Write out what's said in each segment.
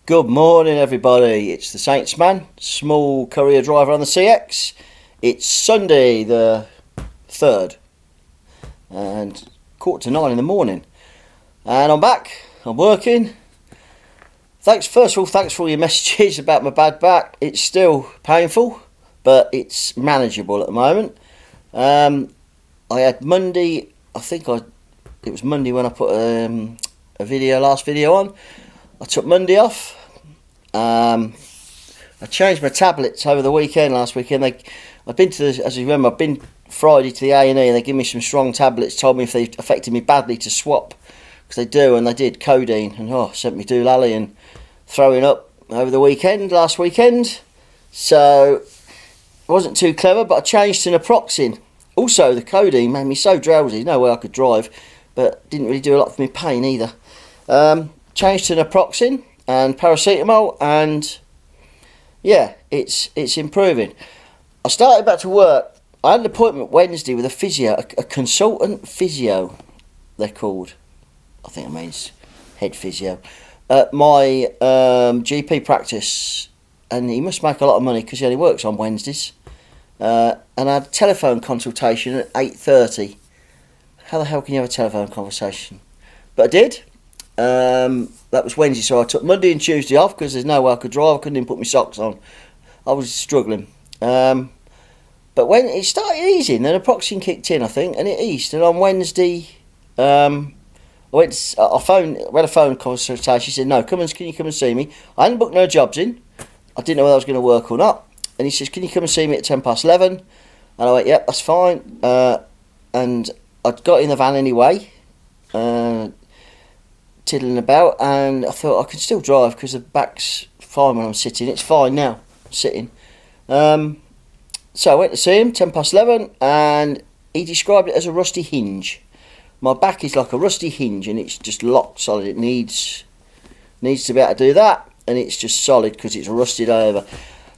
Good morning, everybody. It's the Saints man, small courier driver on the CX. It's Sunday the 3rd and 8:45 in the morning. And I'm back, I'm working. First of all, thanks for all your messages about my bad back. It's still painful, but it's manageable at the moment. I had Monday, it was Monday when I put a last video on. I took Monday off. I changed my tablets over the weekend, last weekend. I've been as you remember, I've been Friday to the A&E, and they gave me some strong tablets, told me if they affected me badly to swap, because they do, and they did, codeine, and sent me doolally and throwing up over the weekend, last weekend. So, it wasn't too clever, but I changed to naproxen. Also, the codeine made me so drowsy, no way I could drive, but didn't really do a lot for my pain either. Changed to naproxen and paracetamol, and yeah, it's improving. I started back to work. I had an appointment Wednesday with a physio, a consultant physio, they're called. I think it means head physio. At my GP practice, and he must make a lot of money because he only works on Wednesdays. And I had a telephone consultation at 8:30. How the hell can you have a telephone conversation? But I did. That was Wednesday, so I took Monday and Tuesday off because there's no way I could drive. I couldn't even put my socks on. I was struggling. But when it started easing, then naproxen kicked in, I think, and it eased. And on Wednesday, I had a phone consultation. She said, "No, can you come and see me?" I hadn't booked no jobs in. I didn't know whether I was going to work or not. And he says, "Can you come and see me at 11:10?" And I went, "Yep, that's fine." And I'd got in the van anyway, tiddling about, and I thought I could still drive because the back's fine when I'm sitting. It's fine now, sitting. So I went to see him, 11:10, and he described it as a rusty hinge. My back is like a rusty hinge, and it's just locked solid. It needs to be able to do that, and it's just solid because it's rusted over.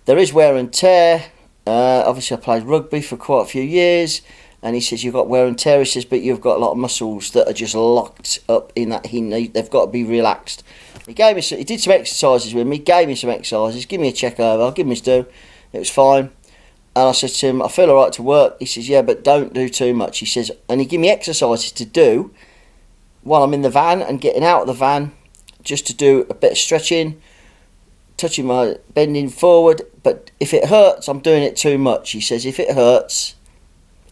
There is wear and tear. Obviously, I played rugby for quite a few years, and he says, "You've got wear and tear," he says, "but you've got a lot of muscles that are just locked up in that hinge. They've got to be relaxed." He did some exercises with me, gave me some exercises, give me a check over, I'll give him his due. It was fine. And I said to him, "I feel all right to work." He says, "Yeah, but don't do too much." He says, and he gave me exercises to do while I'm in the van and getting out of the van, just to do a bit of stretching, bending forward. But if it hurts, I'm doing it too much. He says, if it hurts,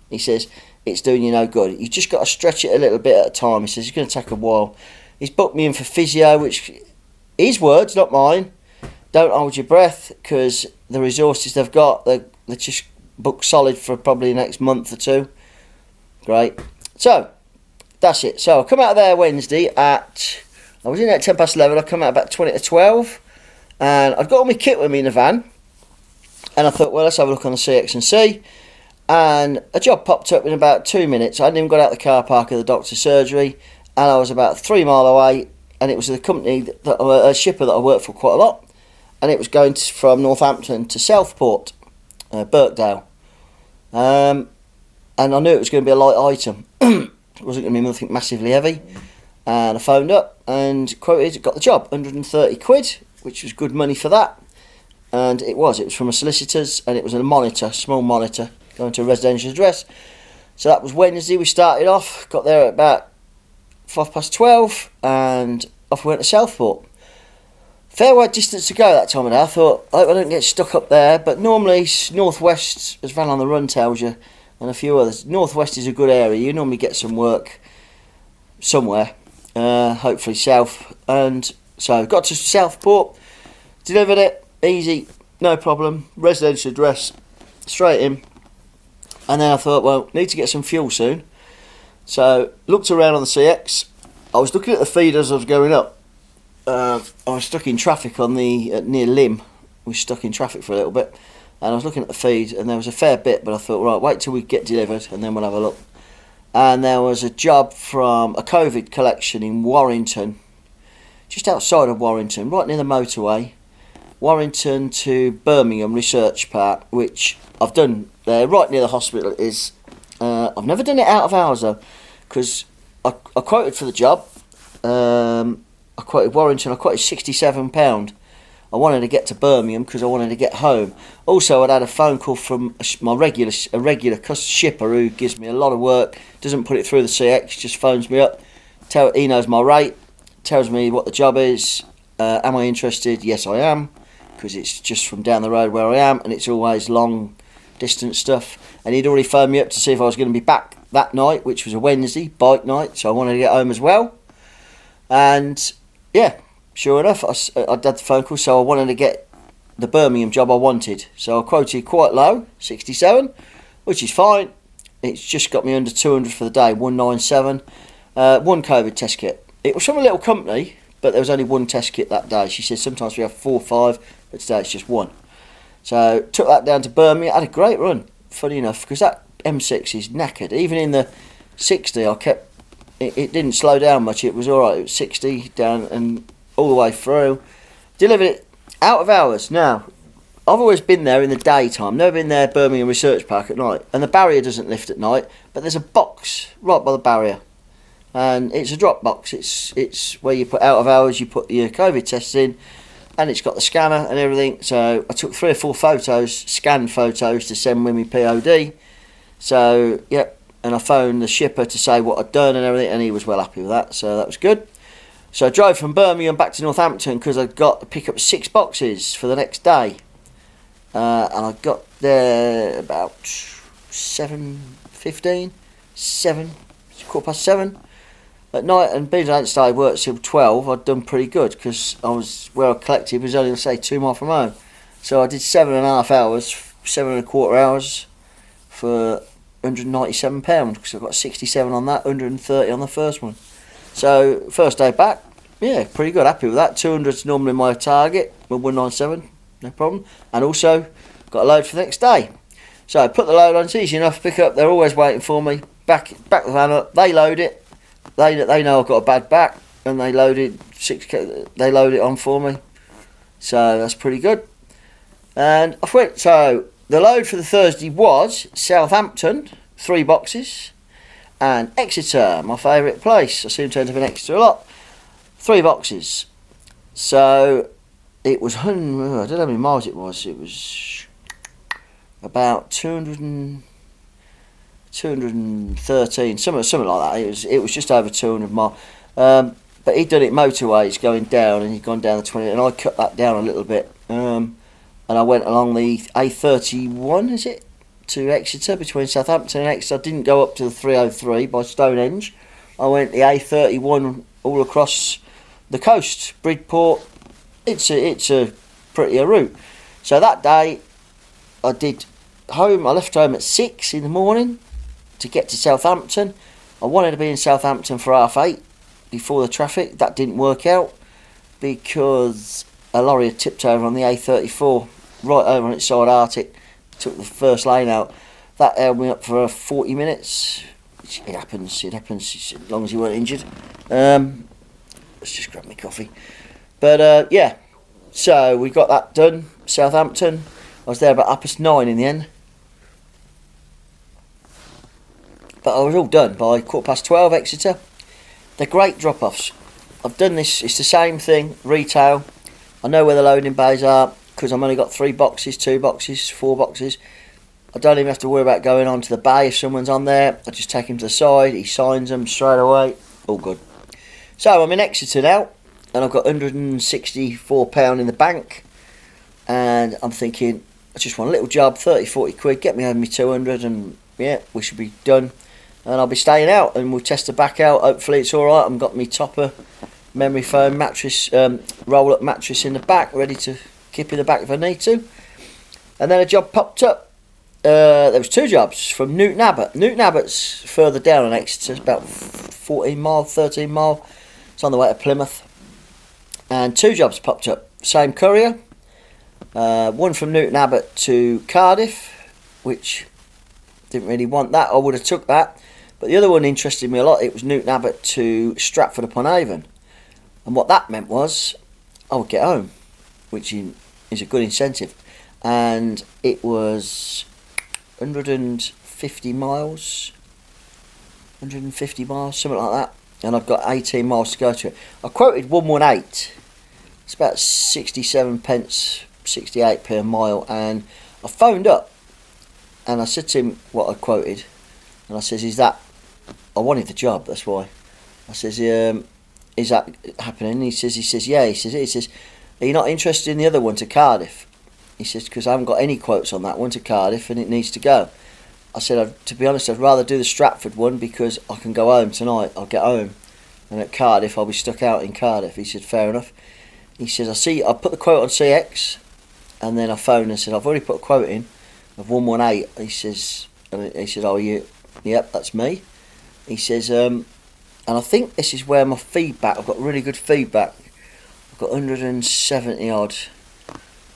he says, it's doing you no good. You just got to stretch it a little bit at a time. He says, it's going to take a while. He's booked me in for physio, which, his words, not mine. Don't hold your breath, because the resources they've got, they're just booked solid for probably the next month or two. Great. So, that's it. So, I come out of there Wednesday I was in at 11:10. I come out about 11:20, and I'd got all my kit with me in the van, and I thought, well, let's have a look on the CX&C. And a job popped up in about 2 minutes. I hadn't even got out of the car park of the doctor's surgery, and I was about 3 mile away, and it was a company, a shipper that I worked for quite a lot, and it was going from Northampton to Southport, Birkdale. And I knew it was going to be a light item. It wasn't going to be nothing massively heavy. And I phoned up and quoted, got the job, 130 quid, which was good money for that. And it was from a solicitor's, and it was a small monitor, going to a residential address. So that was Wednesday. We started off, got there at about 12:05, and off we went to Southport. Fair way distance to go that time of day. I thought, I hope I don't get stuck up there, but normally Northwest, as Van on the Run tells you, and a few others, Northwest is a good area. You normally get some work somewhere, hopefully south. And so got to Southport, delivered it, easy, no problem, residential address, straight in. And then I thought, well, need to get some fuel soon. So looked around on the CX. I was looking at the feed as I was going up. I was stuck in traffic on near Lymm. We were stuck in traffic for a little bit, and I was looking at the feed, and there was a fair bit, but I thought, right, wait till we get delivered, and then we'll have a look. And there was a job from a COVID collection in Warrington, just outside of Warrington, right near the motorway, Warrington to Birmingham Research Park, which I've done there, right near the hospital it is. I've never done it out of hours though, because I quoted for the job. I quoted Warrington, I quoted £67. I wanted to get to Birmingham because I wanted to get home. Also, I'd had a phone call from my regular shipper who gives me a lot of work, doesn't put it through the CX, just phones me up, he knows my rate, tells me what the job is, am I interested? Yes, I am, because it's just from down the road where I am, and it's always long distance stuff. And he'd already phoned me up to see if I was going to be back that night, which was a Wednesday, bike night, so I wanted to get home as well. And yeah, sure enough, I'd had the phone call, so I wanted to get the Birmingham job I wanted. So I quoted quite low, 67, which is fine. It's just got me under 200 for the day, 197. One COVID test kit. It was from a little company, but there was only one test kit that day. She said sometimes we have 4 or 5, but today it's just one. So took that down to Birmingham. I had a great run, funny enough, because that M6 is knackered. Even in the 60, I kept it didn't slow down much. It was all right. It was 60 down and all the way through. Delivered it out of hours. Now, I've always been there in the daytime. Never been there, Birmingham Research Park, at night. And the barrier doesn't lift at night, but there's a box right by the barrier, and it's a drop box. It's where you put out of hours. You put your COVID tests in, and it's got the scanner and everything. So I took 3 or 4 photos, scanned photos to send with me POD. So yep. And I phoned the shipper to say what I'd done and everything, and he was well happy with that, so that was good. So I drove from Birmingham back to Northampton because I'd got to pick up 6 boxes for the next day. And I got there about 7:15, 7:15 at night, and being I hadn't started work till 12, I'd done pretty good because I was where I collected was only, say, 2 miles from home. So I did 7.5 hours, 7.25 hours for £197 because I got 67 on that, 130 on the first one. So first day back, yeah, pretty good, happy with that. 200's normally my target, with 197, no problem. And also got a load for the next day. So I put the load on, it's easy enough to pick up, they're always waiting for me. Back the van up, they load it, they know I've got a bad back, and they load it on for me. So that's pretty good. And off went. So the load for the Thursday was Southampton, 3 boxes, and Exeter, my favourite place. I seem to end up in Exeter a lot. 3 boxes. So it was, I don't know how many miles it was. It was about 213, something like that. It was just over 200 miles. But he'd done it motorways going down, and he'd gone down the 20, and I cut that down a little bit. And I went along the A31, is it, to Exeter, between Southampton and Exeter. I didn't go up to the 303 by Stonehenge. I went the A31 all across the coast, Bridport. It's a prettier route. So that day, I left home at 6 in the morning to get to Southampton. I wanted to be in Southampton for 8:30 before the traffic. That didn't work out because a lorry had tipped over on the A34 right over on its side Arctic, took the first lane out. That held me up for 40 minutes. It happens as long as you weren't injured. Let's just grab my coffee. But yeah, so we got that done. Southampton, I was there about 9:30 in the end. But I was all done by 12:15 Exeter. They're great drop-offs. I've done this, it's the same thing, retail. I know where the loading bays are because I've only got 3 boxes, 2 boxes, 4 boxes. I don't even have to worry about going on to the bay if someone's on there. I just take him to the side, he signs them straight away, all good. So I'm in Exeter now, and I've got £164 in the bank, and I'm thinking, I just want a little job, 30-40 quid, get me over me 200, and yeah, we should be done. And I'll be staying out, and we'll test the back out. Hopefully it's alright. I've got me topper memory foam mattress, roll-up mattress in the back, ready to keep in the back if I need to. And then a job popped up. There was 2 jobs from Newton Abbot. Newton Abbot's further down in Exeter, it's about 14 mile, 13 mile. It's on the way to Plymouth. And 2 jobs popped up. Same courier. One from Newton Abbot to Cardiff, which didn't really want that. I would have took that. But the other one interested me a lot. It was Newton Abbot to Stratford upon Avon. And what that meant was I would get home, which is a good incentive. And it was 150 miles, something like that. And I've got 18 miles to go to it. I quoted 118. It's about 67 pence, 68p a mile. And I phoned up and I said to him what I quoted. And I says, I wanted the job, that's why. I says, is that happening? He says, yeah. He says, are you not interested in the other one to Cardiff? He says, because I haven't got any quotes on that one to Cardiff and it needs to go. I said, to be honest, I'd rather do the Stratford one because I can go home tonight. I'll get home. And at Cardiff, I'll be stuck out in Cardiff. He said, fair enough. He says, I put the quote on CX and then I phoned and said, I've already put a quote in of 118. He says, oh, yep, that's me. He says, and I think this is where my feedback, I've got really good feedback. I've got 170 odd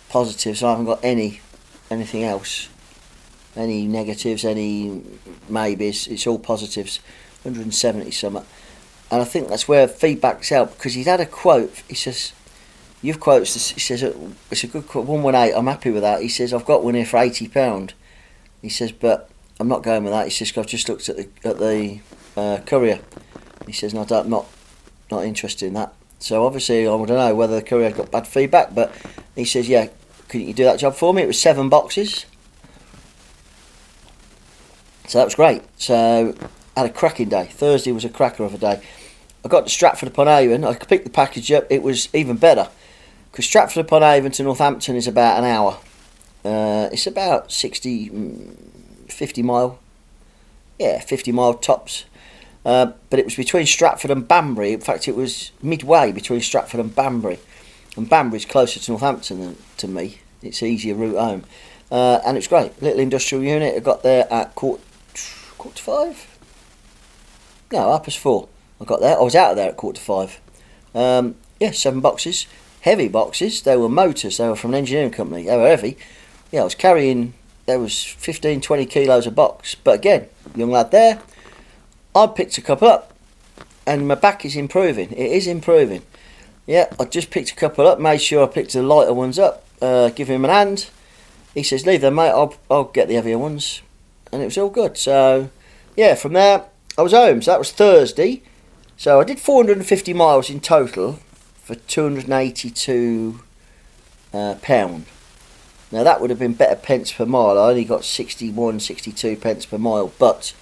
positives. I haven't got anything else. Any negatives, any maybes. It's all positives. 170 something. And I think that's where feedback's out, because he'd had a quote. He says, you've quoted this. He says, it's a good quote, 118. I'm happy with that. He says, I've got one here for £80. He says, but I'm not going with that. He says, I've just looked at the courier. He says, no, I'm not interested in that. So obviously, I don't know whether the courier got bad feedback, but he says, yeah, couldn't you do that job for me? It was 7 boxes. So that was great. So I had a cracking day. Thursday was a cracker of a day. I got to Stratford-upon-Avon. I picked the package up. It was even better, because Stratford-upon-Avon to Northampton is about an hour. It's about 50 mile. Yeah, 50 mile tops. But it was between Stratford and Banbury. In fact, it was midway between Stratford and Banbury. And Banbury's closer to Northampton than to me. It's an easier route home. And it's great. Little industrial unit. I got there at quarter to 5? No, 4:30. I got there. I was out of there at 4:45. Yeah, 7 boxes. Heavy boxes. They were motors. They were from an engineering company. They were heavy. Yeah, I was carrying, there was 15, 20 kilos a box. But again, young lad there. I picked a couple up, and my back is improving. It is improving. Yeah, I just picked a couple up, made sure I picked the lighter ones up, give him an hand. He says, leave them, mate, I'll get the heavier ones. And it was all good. So, yeah, from there, I was home. So that was Thursday. So I did 450 miles in total for £282. Now, that would have been better pence per mile. I only got 61, 62 pence per mile, but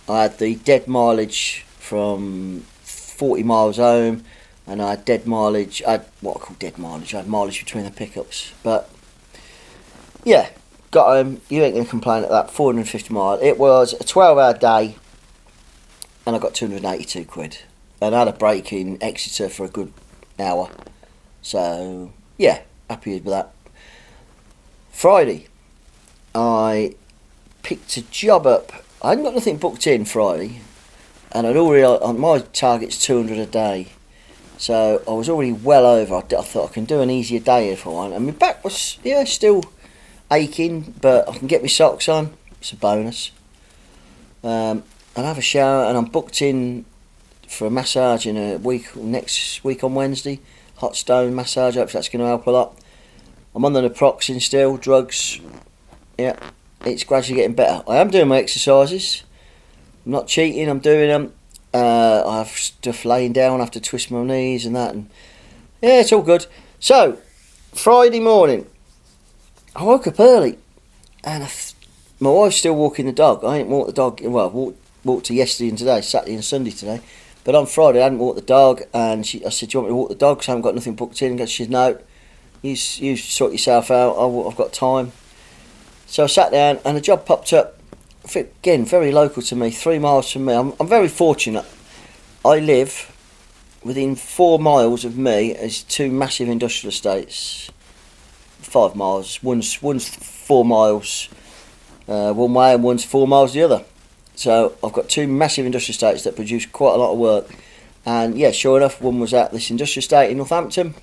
I had the dead mileage from 40 miles home, and I had dead mileage. I had what I call dead mileage. I had mileage between the pickups. But yeah, got home. You ain't going to complain at that. 450 miles. It was a 12-hour day, and I got £282. And I had a break in Exeter for a good hour. So yeah, happy with that. Friday, I picked a job up. I hadn't got nothing booked in Friday, and I'd already, on my target's 200 a day, so I was already well over. I thought I can do an easier day if I want, and my back was still aching, but I can get my socks on. It's a bonus. I'll have a shower, and I'm booked in for a massage in a week, next week on Wednesday. Hot stone massage. Hopefully that's going to help a lot. I'm on the naproxen still, drugs. Yeah, it's gradually getting better. I am doing my exercises. I'm not cheating, I'm doing them. I have stuff laying down, I have to twist my knees and that. And yeah, it's all good. So, Friday morning, I woke up early, and my wife's still walking the dog. I ain't walked the dog, well, walked to yesterday and today, Saturday and Sunday today. But on Friday, I hadn't walked the dog, and I said, do you want me to walk the dog? Because I haven't got nothing booked in. And she said, no. You sort yourself out, I've got time. So I sat down, and a job popped up, again, very local to me, 3 miles from me. I'm very fortunate. I live within 4 miles of me is 2 massive industrial estates. 5 miles, one's 4 miles one way, and one's 4 miles the other. So I've got 2 massive industrial estates that produce quite a lot of work. And yeah, sure enough, one was at this industrial estate in Northampton,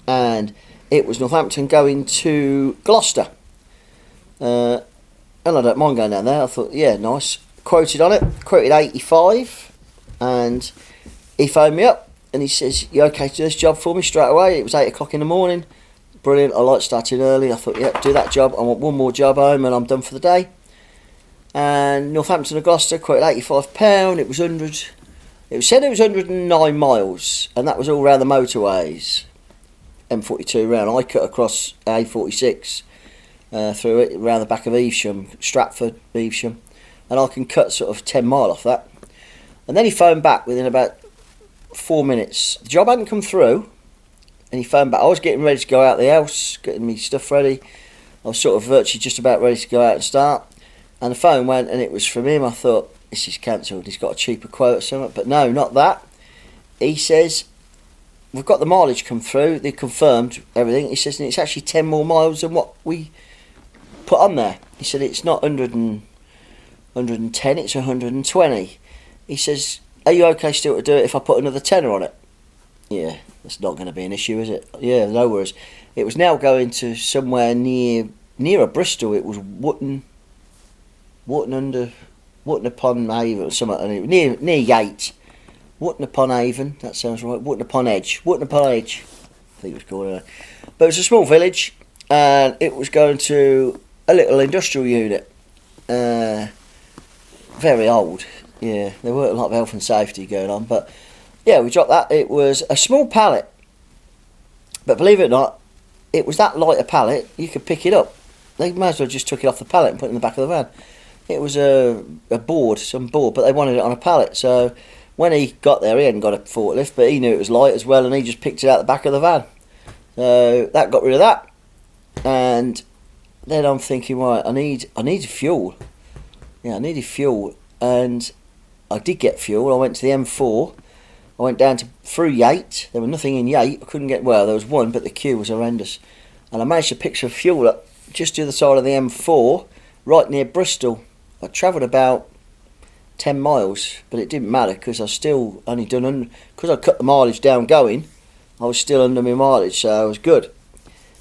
and it was Northampton going to Gloucester. And I don't mind going down there. I thought, yeah, nice. Quoted on it, quoted 85, and he phoned me up and he says, you okay to do this job for me straight away? It was 8 o'clock in the morning. Brilliant. I like starting early. I thought, yeah, do that job. I want one more job home and I'm done for the day. And Northampton to Gloucester, quoted £85. It was 100. It said it was 109 miles, and that was all around the motorways. M42 round. I cut across A46 through it around the back of Evesham, Stratford, Evesham, and I can cut sort of 10 mile off that. And then he phoned back within about 4 minutes. The job hadn't come through, and he phoned back. I was getting ready to go out the house, getting my stuff ready. I was sort of virtually just about ready to go out and start, and the phone went, and it was from him. I thought, this is cancelled. He's got a cheaper quote or something, but no, not that. He says, we've got the mileage come through. They confirmed everything. He says, and it's actually 10 more miles than what we put on there. He said, it's not 110, it's 120. He says, are you okay still to do it if I put another tenner on it? Yeah, that's not going to be an issue, is it? Yeah, no worries. It was now going to somewhere nearer Bristol. It was Wootton upon Avon or something, near Yate. Wootton upon Avon, that sounds right. Wootton upon Edge, I think it was called it. But it was a small village, and it was going to a little industrial unit. Very old, yeah. There weren't a lot of health and safety going on, but yeah, we dropped that. It was a small pallet, but believe it or not, it was that light a pallet, you could pick it up. They might as well just took it off the pallet and put it in the back of the van. It was some board, but they wanted it on a pallet, so when he got there, he hadn't got a forklift, but he knew it was light as well, and he just picked it out the back of the van. So that got rid of that. And then I'm thinking, right, I need fuel. Yeah, I needed fuel, and I did get fuel. I went to the M4. I went down through Yate. There was nothing in Yate. I couldn't get, well, there was one, but the queue was horrendous. And I managed to pick some fuel up just to the side of the M4, right near Bristol. I travelled about 10 miles, but it didn't matter because I still only done, because I cut the mileage down going, I was still under my mileage, so I was good.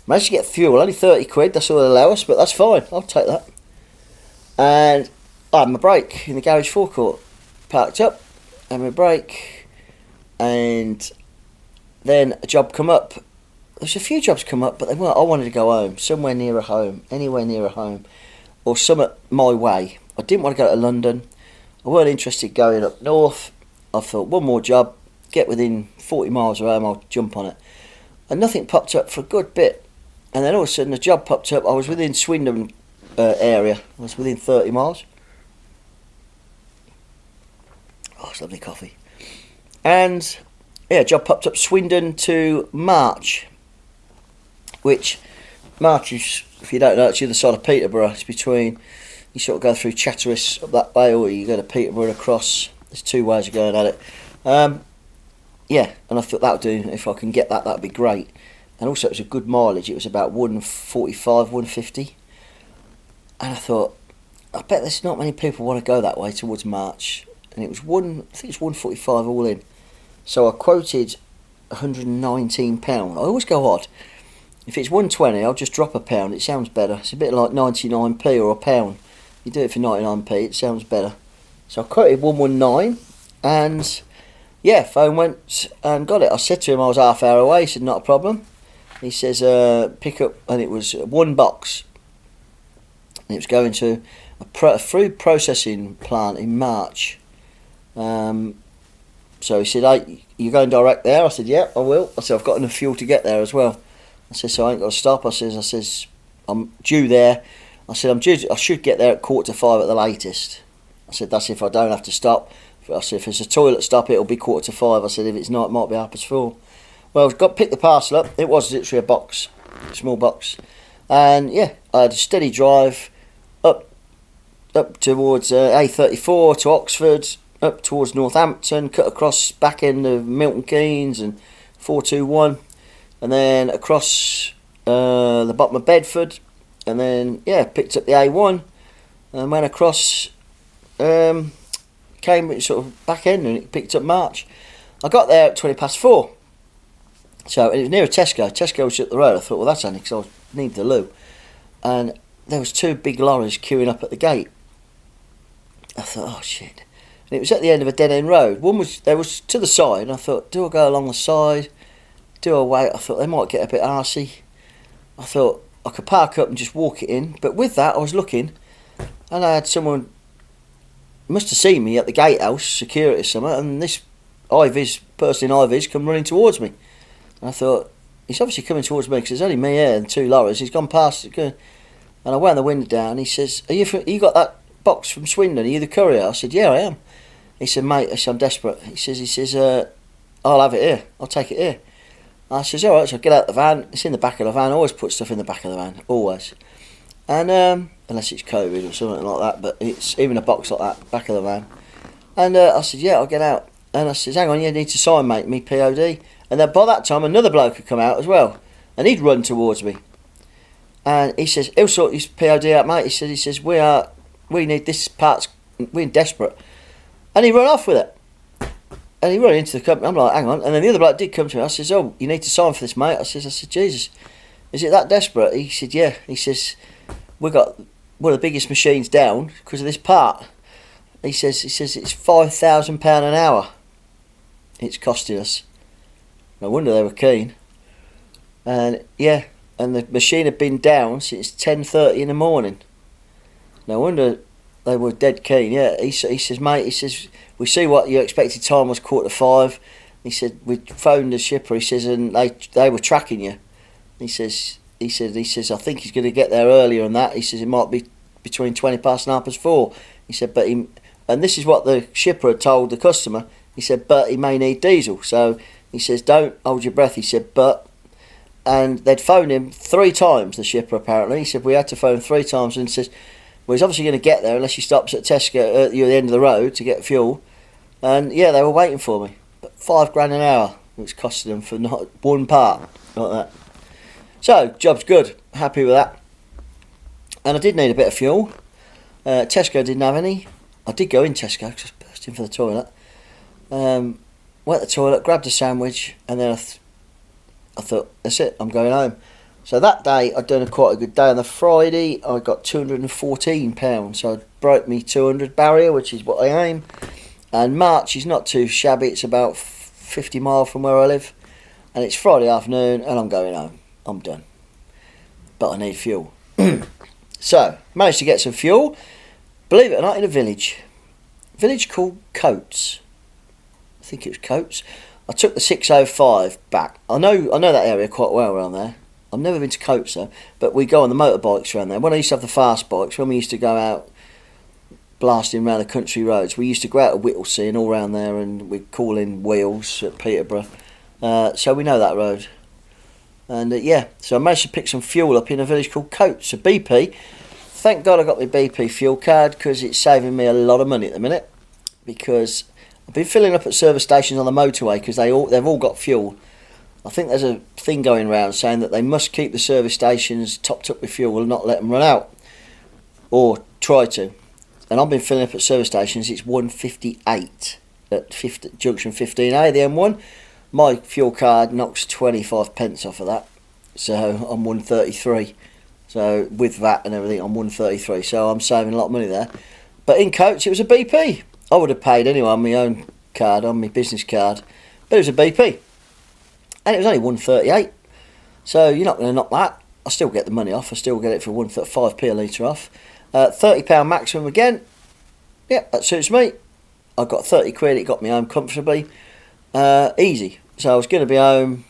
Managed to get fuel, only 30 quid, that's all they allow us, but that's fine, I'll take that. And I had my brake in the garage forecourt, parked up, had my brake, and then a job come up. There's a few jobs come up, but they weren't. I wanted to go home, somewhere near a home, anywhere near a home, or somewhere my way. I didn't want to go to London. I weren't interested going up north. I thought, one more job, get within 40 miles of home, I'll jump on it. And nothing popped up for a good bit. And then all of a sudden, a job popped up. I was within Swindon area. I was within 30 miles. Oh, it's lovely coffee. And, yeah, a job popped up Swindon to March. Which, March is, if you don't know, it's the other side of Peterborough. It's between, you sort of go through Chatteris up that way, or you go to Peterborough across. There's two ways of going at it. Yeah, and I thought that would do. If I can get that, that'd be great. And also, it was a good mileage. It was about 145, 150. And I thought, I bet there's not many people want to go that way towards March. And it was I think it's 145 all in. So I quoted £119. I always go odd. If it's 120, I'll just drop £1. It sounds better. It's a bit like 99p or £1. You do it for 99p, it sounds better. So I quoted 119, and yeah, phone went and got it. I said to him I was half hour away. He said, not a problem. He says, pick up, and it was one box. And it was going to a food processing plant in March. So he said, hey, you going direct there? I said, yeah, I will. I said, I've got enough fuel to get there as well. I said, so I ain't got to stop. I says, I'm due there. I said, I should get there at 4:45 at the latest. I said, that's if I don't have to stop. I said, if it's a toilet stop, it'll be 4:45. I said, if it's not, it might be 4:30. Well, I picked the parcel up. It was literally a box, a small box. And yeah, I had a steady drive up towards A34 to Oxford, up towards Northampton, cut across back end of Milton Keynes and 421, and then across the bottom of Bedford, and then yeah, picked up the A1 and went across, came sort of back end, and it picked up March. I got there at 4:20. So it was near a Tesco. Tesco was up the road. I thought, well, that's handy because I need the loo. And there was two big lorries queuing up at the gate. I thought, oh shit. And it was at the end of a dead end road. There was to the side, and I thought, do I go along the side? Do I wait? I thought they might get a bit arsey. I thought I could park up and just walk it in. But with that, I was looking, and I had someone must have seen me at the gatehouse, security or something, and this person in IVs come running towards me. And I thought, he's obviously coming towards me because there's only me here and 2 lorries. He's gone past it, and I wound the window down. He says, you got that box from Swindon? Are you the courier? I said, yeah, I am. He said, mate, I said, I'm desperate. He says, I'll have it here. I'll take it here. I says, all right, so I get out the van. It's in the back of the van. I always put stuff in the back of the van, always. And unless it's COVID or something like that, but it's even a box like that, back of the van. And I said, yeah, I'll get out. And I says, hang on, you need to sign, mate, me POD. And then by that time, another bloke had come out as well. And he'd run towards me. And he says, he'll sort his POD out, mate. He says, we need this part, we're desperate. And he run off with it. And he ran into the company. I'm like, hang on. And then the other bloke did come to me. I says, oh, you need to sign for this, mate. I said, Jesus, is it that desperate? He said, yeah. He says, we got one of the biggest machines down because of this part. He says it's £5,000 an hour. It's costing us. No wonder they were keen. And yeah, and the machine had been down since 10:30 in the morning. No wonder they were dead keen. Yeah, he says, mate. He says, we see what your expected time was, 4:45. He said we phoned the shipper. He says, and they were tracking you. He says, I think he's going to get there earlier than that. He says it might be between 20 past and 4:30. He said, and this is what the shipper had told the customer. He said, but he may need diesel. So he says, don't hold your breath. He said, and they'd phoned him 3 times, the shipper apparently. He said, we had to phone 3 times, and he says, well, he's obviously going to get there unless he stops at Tesco at the end of the road to get fuel. And yeah, they were waiting for me. But £5,000 an hour, which costed them for not one part, like that. So, job's good. Happy with that. And I did need a bit of fuel. Tesco didn't have any. I did go in Tesco because I was bursting for the toilet. Went to the toilet, grabbed a sandwich, and then I thought, that's it, I'm going home. So that day, I'd done quite a good day. On the Friday, I got £214. So I broke me 200 barrier, which is what I aim. And March is not too shabby. It's about 50 miles from where I live. And it's Friday afternoon, and I'm going home. I'm done. But I need fuel. So, managed to get some fuel. Believe it or not, in a village. A village called Coates. I think it was Coates. I took the 605 back. I know that area quite well around there. I've never been to Coates though, but we go on the motorbikes around there. When I used to have the fast bikes, when we used to go out blasting around the country roads, we used to go out to Whittlesea and all round there, and we'd call in wheels at Peterborough. So we know that road. And yeah, so I managed to pick some fuel up in a village called Coates, a BP. Thank God I got my BP fuel card because it's saving me a lot of money at the minute. Because I've been filling up at service stations on the motorway because they've all got fuel. I think there's a thing going around saying that they must keep the service stations topped up with fuel and not let them run out. Or try to. And I've been filling up at service stations, it's 158 at junction 15A, the M1. My fuel card knocks 25 pence off of that. So I'm 133. So with VAT and everything, I'm 133. So I'm saving a lot of money there. But in Coates, it was a BP. I would have paid anyway on my own card, on my business card. But it was a BP. And it was only 138. So you're not going to knock that. I still get the money off. I still get it for 135p a litre off. £30 maximum again. Yeah, that suits me. I got 30 quid. It got me home comfortably. Easy. So I was going to be home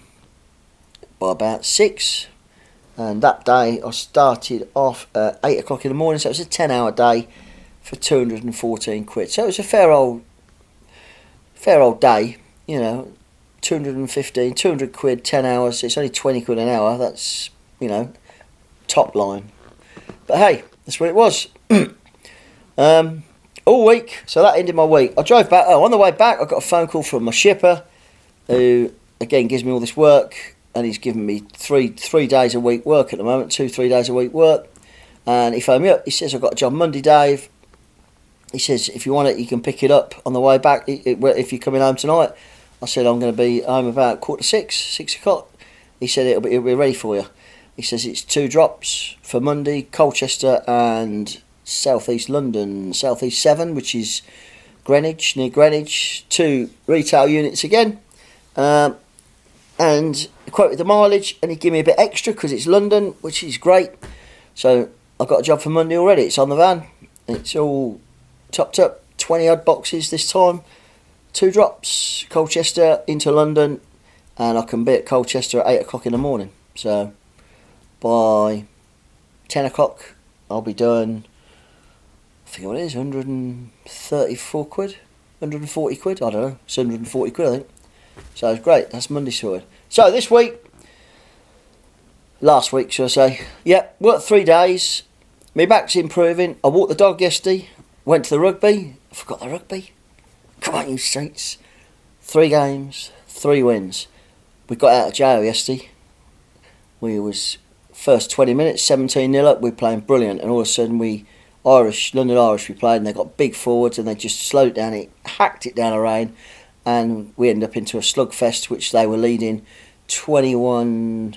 by about 6. And that day I started off at 8 o'clock in the morning. So it was a 10-hour day for 214 quid. So it was a fair old day, you know. 200 quid, 10 hours, it's only 20 quid an hour, that's, you know, top line. But hey, that's what it was. All week, so that ended my week. I drove back, on the way back, I got a phone call from my shipper, who, again, gives me all this work, and he's giving me three days a week work at the moment, 2-3 days a week work, and he phoned me up, he says, I've got a job Monday, Dave. He says, if you want it, you can pick it up on the way back, if you're coming home tonight. I said, I'm going to be home about 5:45, 6 o'clock. He said, it'll be ready for you. He says, it's 2 drops for Monday, Colchester and South East London, South East 7, which is Greenwich, near Greenwich, 2 retail units again. And he quoted the mileage, and he gave me a bit extra because it's London, which is great. So I've got a job for Monday already. It's on the van. It's all topped up, 20 odd boxes this time. 2 drops, Colchester into London, and I can be at Colchester at 8 o'clock in the morning. So by 10 o'clock I'll be done. I think what it is, 134 quid, 140 quid, I don't know, it's 140 quid I think. So it's great, that's Monday sorted. So this week, last week should I say, yeah, worked 3 days, my back's improving, I walked the dog yesterday, went to the rugby, I forgot the rugby, come on you saints, 3 games, 3 wins. We got out of jail yesterday. We was first 20 minutes, 17-0 up. We were playing brilliant, and all of a sudden London Irish, we played, and they got big forwards, and they just slowed down. It hacked it down the rain, and we ended up into a slugfest, which they were leading 21.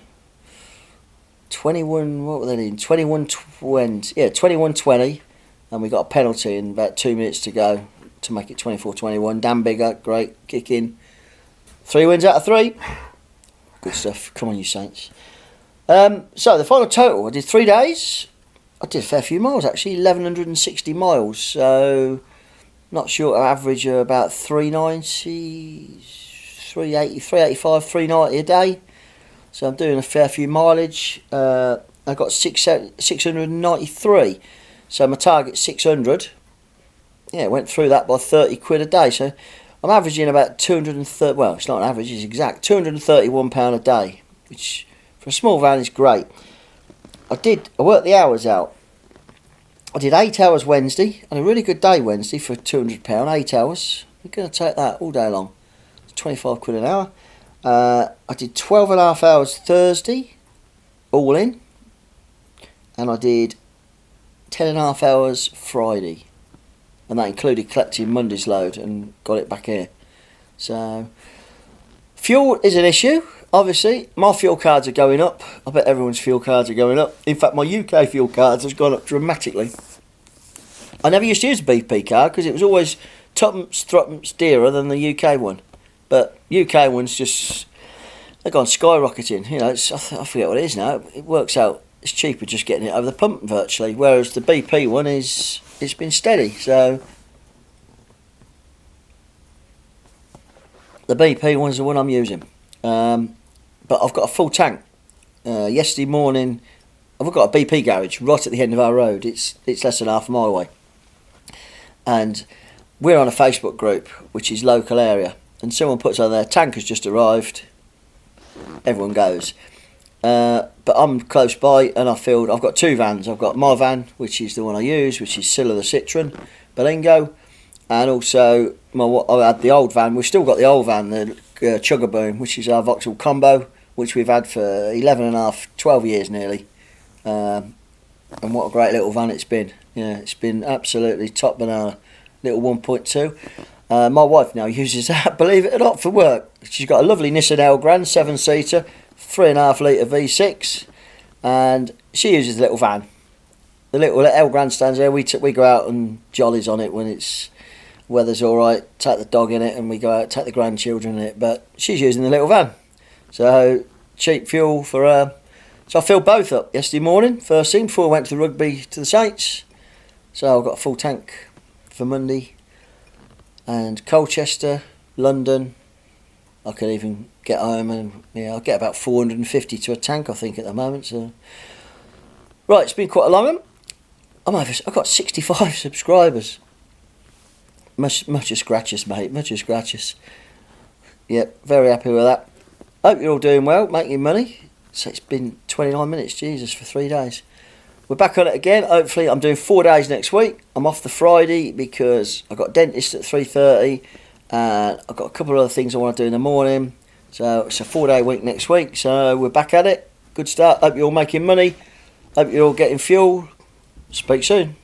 What were they leading? 21-20. Yeah, 21-20, and we got a penalty in about 2 minutes to go to make it 24-21. Dan Bigger, great kick in. 3 wins out of 3. Good stuff. Come on, you Saints. So the final total, I did 3 days. I did a fair few miles actually, 1,160 miles. So not sure, average of about 390, 380, 385, 390 a day. So I'm doing a fair few mileage. I got 693. So my target's 600. Yeah, went through that by 30 quid a day. So I'm averaging about 230, well, it's not an average, it's exact, £231 a day, which for a small van is great. I worked the hours out. I did 8 hours Wednesday, and a really good day Wednesday for £200, 8 hours. You're going to take that all day long. It's 25 quid an hour. I did 12 and a half hours Thursday, all in, and I did 10 and a half hours Friday. And that included collecting Monday's load and got it back here. So, fuel is an issue, obviously. My fuel cards are going up. I bet everyone's fuel cards are going up. In fact, my UK fuel cards has gone up dramatically. I never used to use a BP card because it was always tuppence, threepence dearer than the UK one. But UK one's just, they've gone skyrocketing. You know, I forget what it is now. It works out, it's cheaper just getting it over the pump virtually. Whereas the BP one it's been steady. So the BP one's the one I'm using. But I've got a full tank. Yesterday morning, I've got a BP garage right at the end of our road. It's less than half a mile away. And we're on a Facebook group, which is local area. And someone puts on their tank has just arrived. Everyone goes. But I'm close by, and I've got 2 vans. I've got my van, which is the one I use, which is Scylla the Citroen Berlingo, and also I had the old van. We've still got the old van, the Chuggaboom, which is our Vauxhall Combo, which we've had for 11 and a half, 12 years nearly. And what a great little van it's been. Yeah, it's been absolutely top banana. Little 1.2. My wife now uses that, believe it or not, for work. She's got a lovely Nissan Elgrand 7-seater. 3.5 litre V6, and she uses the little van. The little Elgrand stands there. We go out and jollies on it when it's weather's all right. Take the dog in it, and we go out, take the grandchildren in it. But she's using the little van, so cheap fuel for her. So I filled both up yesterday morning, first thing before I went to the rugby to the Saints. So I've got a full tank for Monday, and Colchester, London. I can even get home, and I'll get about 450 to a tank, I think, at the moment. So, right, it's been quite a long one. I've got 65 subscribers. Much as scratches, mate. Much as scratches. Yep, very happy with that. Hope you're all doing well, making money. So it's been 29 minutes, Jesus, for 3 days. We're back on it again. Hopefully, I'm doing 4 days next week. I'm off the Friday because I've got dentist at 3:30. And I've got a couple of other things I want to do in the morning. So it's a 4-day week next week. So we're back at it. Good start. Hope you're all making money. Hope you're all getting fuel. Speak soon.